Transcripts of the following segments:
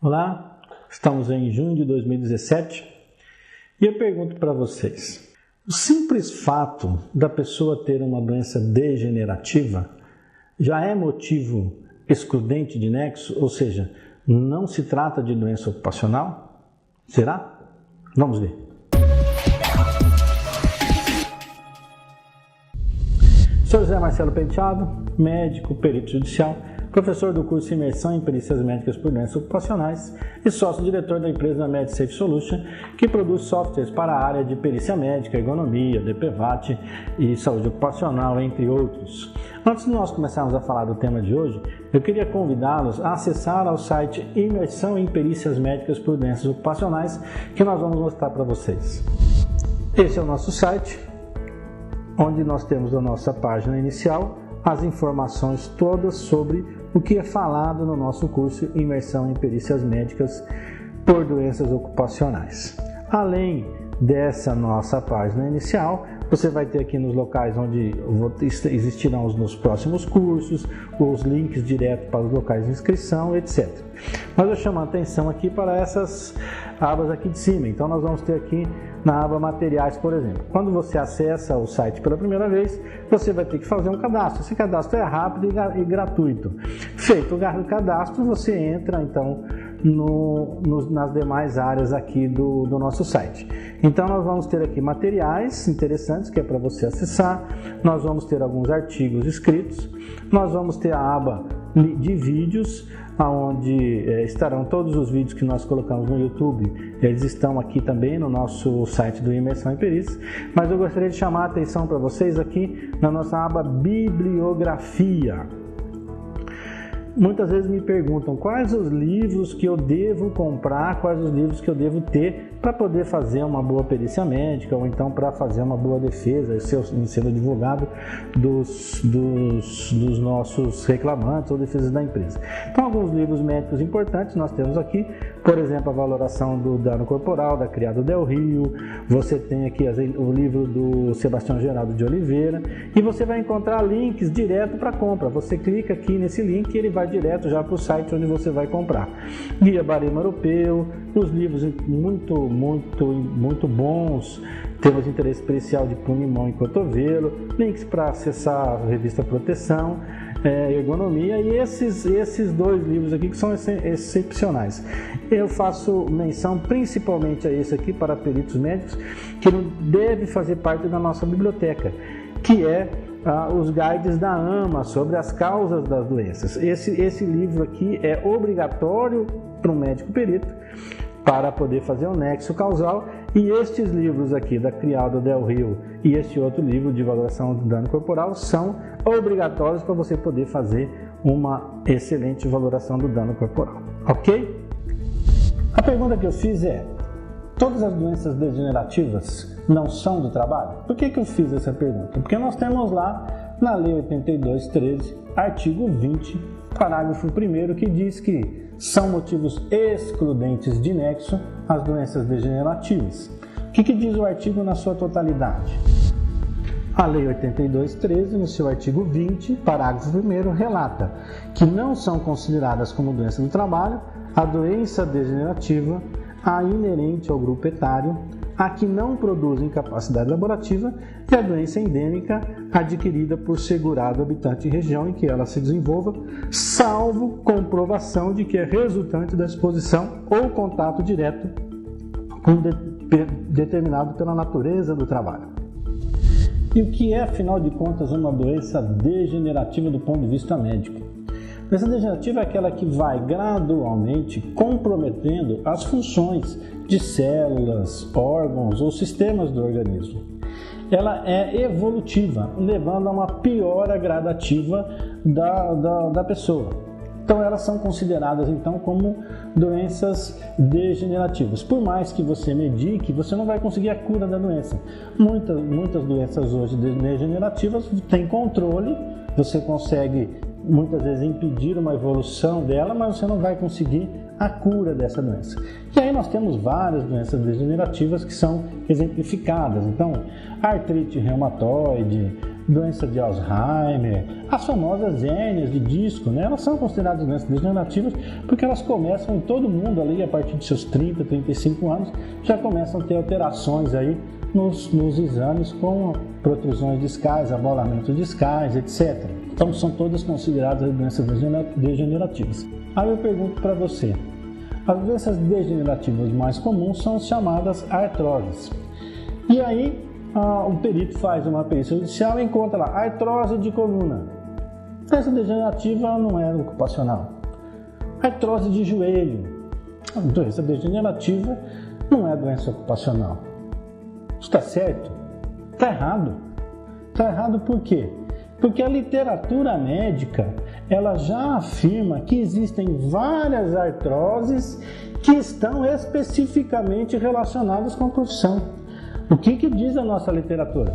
Olá, estamos em junho de 2017 e eu pergunto para vocês: o simples fato da pessoa ter uma doença degenerativa já é motivo excludente de nexo, ou seja, não se trata de doença ocupacional? Será? Vamos ver. Sou José Marcelo Penteado, médico, perito judicial, professor do curso Imersão em Perícias Médicas por Doenças Ocupacionais e sócio-diretor da empresa MedSafe Solution, que produz softwares para a área de perícia médica, ergonomia, DPVAT e saúde ocupacional, entre outros. Antes de nós começarmos a falar do tema de hoje, eu queria convidá-los a acessar ao site Imersão em Perícias Médicas por Doenças Ocupacionais, que nós vamos mostrar para vocês. Esse é o nosso site, onde nós temos a nossa página inicial, as informações todas sobre o que é falado no nosso curso Imersão em Perícias Médicas por Doenças Ocupacionais. Além dessa nossa página inicial, você vai ter aqui nos locais onde existirão nos próximos cursos, os links direto para os locais de inscrição, etc. Mas eu chamo a atenção aqui para essas abas aqui de cima. Então nós vamos ter aqui na aba materiais, por exemplo. Quando você acessa o site pela primeira vez, você vai ter que fazer um cadastro. Esse cadastro é rápido e gratuito. Feito o cadastro, você entra então nas demais áreas aqui do nosso site. Então nós vamos ter aqui materiais interessantes que é para você acessar, nós vamos ter alguns artigos escritos, nós vamos ter a aba de vídeos, onde estarão todos os vídeos que nós colocamos no YouTube, eles estão aqui também no nosso site do Imersão em Perícias, mas eu gostaria de chamar a atenção para vocês aqui na nossa aba Bibliografia. Muitas vezes me perguntam quais os livros que eu devo comprar, quais os livros que eu devo ter para poder fazer uma boa perícia médica ou então para fazer uma boa defesa, sendo advogado dos nossos reclamantes ou defesas da empresa. Então, alguns livros médicos importantes nós temos aqui, por exemplo, a valoração do dano corporal da Criado Del Rio, você tem aqui o livro do Sebastião Geraldo de Oliveira e você vai encontrar links direto para compra. Você clica aqui nesse link e ele vai direto já para o site onde você vai comprar. Guia Barema Europeu, os livros muito bons, temos de interesse especial de punho, mão e cotovelo, links para acessar a revista Proteção, Ergonomia e esses dois livros aqui que são excepcionais. Eu faço menção principalmente a esse aqui para peritos médicos, que não deve fazer parte da nossa biblioteca, que é os guides da AMA sobre as causas das doenças. Esse livro aqui é obrigatório para um médico perito para poder fazer o nexo causal, e estes livros aqui da Criado Del Rio e este outro livro de valoração do dano corporal são obrigatórios para você poder fazer uma excelente valoração do dano corporal, ok? A pergunta que eu fiz é: todas as doenças degenerativas não são do trabalho? Por que eu fiz essa pergunta? Porque nós temos lá na Lei 82.13, artigo 20, parágrafo 1º, que diz que são motivos excludentes de nexo as doenças degenerativas. O que diz o artigo na sua totalidade? A Lei 82.13, no seu artigo 20, parágrafo 1º, relata que não são consideradas como doença do trabalho a doença degenerativa, a inerente ao grupo etário, a que não produz incapacidade laborativa e a doença endêmica adquirida por segurado habitante em região em que ela se desenvolva, salvo comprovação de que é resultante da exposição ou contato direto determinado pela natureza do trabalho. E o que é, afinal de contas, uma doença degenerativa do ponto de vista médico? A doença degenerativa é aquela que vai gradualmente comprometendo as funções de células, órgãos ou sistemas do organismo. Ela é evolutiva, levando a uma piora gradativa da pessoa. Então elas são consideradas então como doenças degenerativas. Por mais que você medique, você não vai conseguir a cura da doença. Muitas doenças hoje degenerativas têm controle, você consegue muitas vezes impedir uma evolução dela, mas você não vai conseguir a cura dessa doença. E aí nós temos várias doenças degenerativas que são exemplificadas. Então, artrite reumatoide, doença de Alzheimer, as famosas hérnias de disco, né? Elas são consideradas doenças degenerativas porque elas começam em todo mundo ali a partir de seus 30, 35 anos, já começam a ter alterações aí nos exames com protrusões discais, abolamentos discais, etc. Então são todas consideradas doenças degenerativas. Aí eu pergunto para você, as doenças degenerativas mais comuns são chamadas artroses. E aí o perito faz uma perícia judicial e encontra lá artrose de coluna. Doença degenerativa não é ocupacional. Artrose de joelho. Doença degenerativa não é doença ocupacional. Está certo? Está errado. Está errado por quê? Porque a literatura médica ela já afirma que existem várias artroses que estão especificamente relacionadas com a profissão. O que diz a nossa literatura?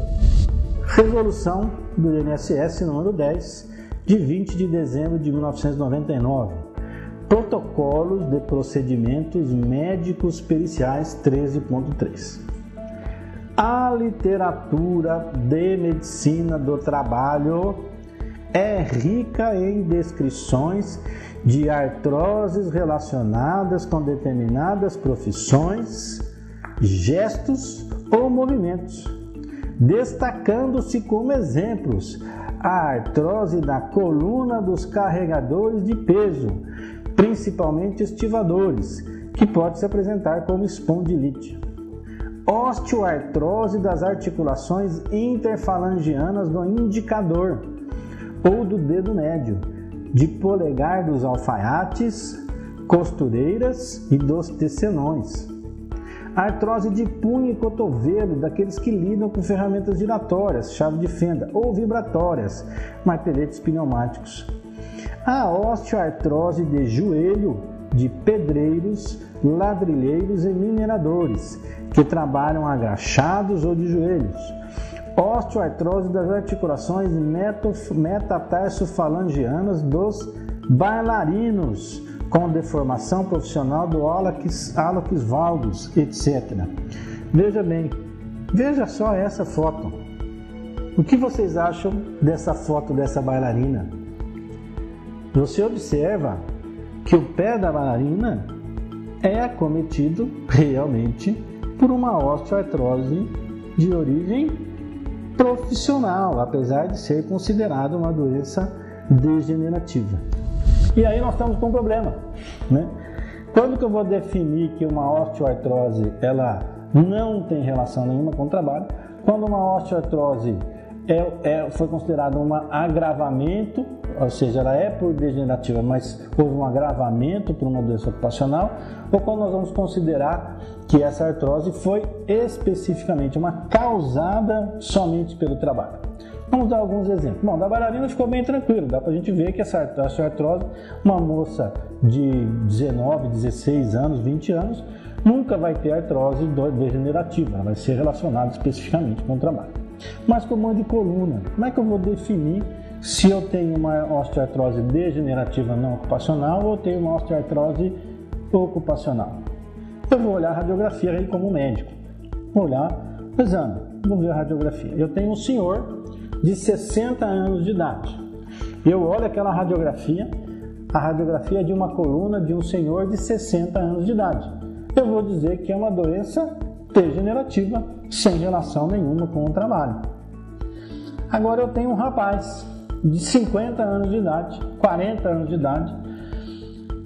Resolução do INSS número 10, de 20 de dezembro de 1999. Protocolos de procedimentos médicos periciais 13.3. A literatura de medicina do trabalho é rica em descrições de artroses relacionadas com determinadas profissões, gestos ou movimentos, destacando-se como exemplos a artrose da coluna dos carregadores de peso, principalmente estivadores, que pode se apresentar como espondilite. Osteoartrose das articulações interfalangianas do indicador ou do dedo médio, de polegar dos alfaiates, costureiras e dos tecelões. Artrose de punho e cotovelo daqueles que lidam com ferramentas giratórias, chave de fenda ou vibratórias, marteletes pneumáticos. A osteoartrose de joelho de pedreiros, ladrilheiros e mineradores, que trabalham agachados ou de joelhos. Osteoartrose das articulações metatarsofalangianas dos bailarinos, com deformação profissional do hálux valgus, etc. Veja bem, veja só essa foto. O que vocês acham dessa foto dessa bailarina? Você observa que o pé da bailarina é acometido realmente por uma osteoartrose de origem profissional, apesar de ser considerada uma doença degenerativa. E aí nós estamos com um problema, né? Quando que eu vou definir que uma osteoartrose ela não tem relação nenhuma com o trabalho? Quando uma osteoartrose foi considerada um agravamento, ou seja, ela é por degenerativa, mas houve um agravamento por uma doença ocupacional, ou quando nós vamos considerar que essa artrose foi especificamente uma causada somente pelo trabalho. Vamos dar alguns exemplos. Bom, da bailarina ficou bem tranquilo, dá pra gente ver que essa artrose, uma moça de 19, 16 anos, 20 anos, nunca vai ter artrose degenerativa, ela vai ser relacionada especificamente com o trabalho. Mas como é de coluna, como é que eu vou definir se eu tenho uma osteoartrose degenerativa não ocupacional ou tenho uma osteoartrose ocupacional? Eu vou olhar a radiografia aí como médico. Vou olhar o exame, vou ver a radiografia. Eu tenho um senhor de 60 anos de idade. Eu olho aquela radiografia, a radiografia é de uma coluna de um senhor de 60 anos de idade. Eu vou dizer que é uma doença degenerativa, sem relação nenhuma com o trabalho. Agora eu tenho um rapaz de 50 anos de idade, 40 anos de idade,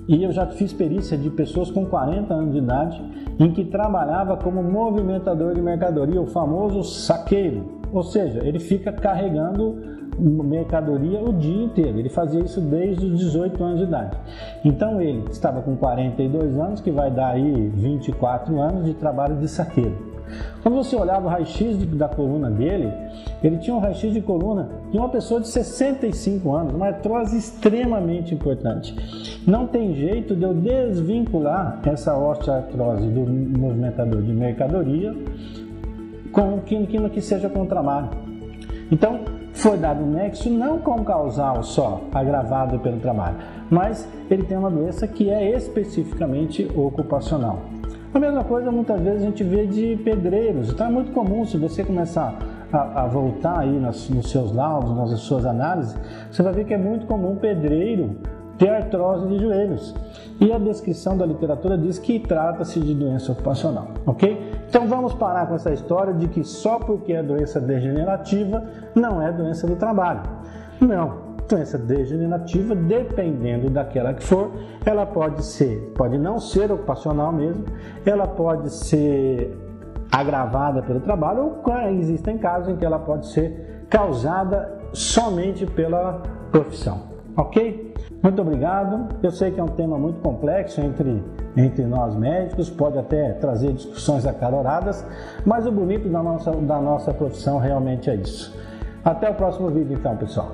e eu já fiz perícia de pessoas com 40 anos de idade, em que trabalhava como movimentador de mercadoria, o famoso saqueiro. Ou seja, ele fica carregando mercadoria o dia inteiro. Ele fazia isso desde os 18 anos de idade. Então ele estava com 42 anos, que vai dar aí 24 anos de trabalho de saqueiro. Quando você olhava o raio-x da coluna dele, ele tinha um raio-x de coluna de uma pessoa de 65 anos, uma artrose extremamente importante. Não tem jeito de eu desvincular essa osteoartrose do movimentador de mercadoria com que seja com o trabalho. Então, foi dado um nexo não com causal só, agravado pelo trabalho, mas ele tem uma doença que é especificamente ocupacional. A mesma coisa muitas vezes a gente vê de pedreiros. Então é muito comum, se você começar a voltar aí nos seus laudos, nas suas análises, você vai ver que é muito comum pedreiro ter artrose de joelhos. E a descrição da literatura diz que trata-se de doença ocupacional, ok? Então vamos parar com essa história de que só porque é doença degenerativa não é doença do trabalho. Não. Doença degenerativa, dependendo daquela que for, ela pode não ser ocupacional mesmo, ela pode ser agravada pelo trabalho, ou existem casos em que ela pode ser causada somente pela profissão, ok? Muito obrigado. Eu sei que é um tema muito complexo entre nós médicos, pode até trazer discussões acaloradas, mas o bonito da nossa profissão realmente é isso. Até o próximo vídeo então, pessoal.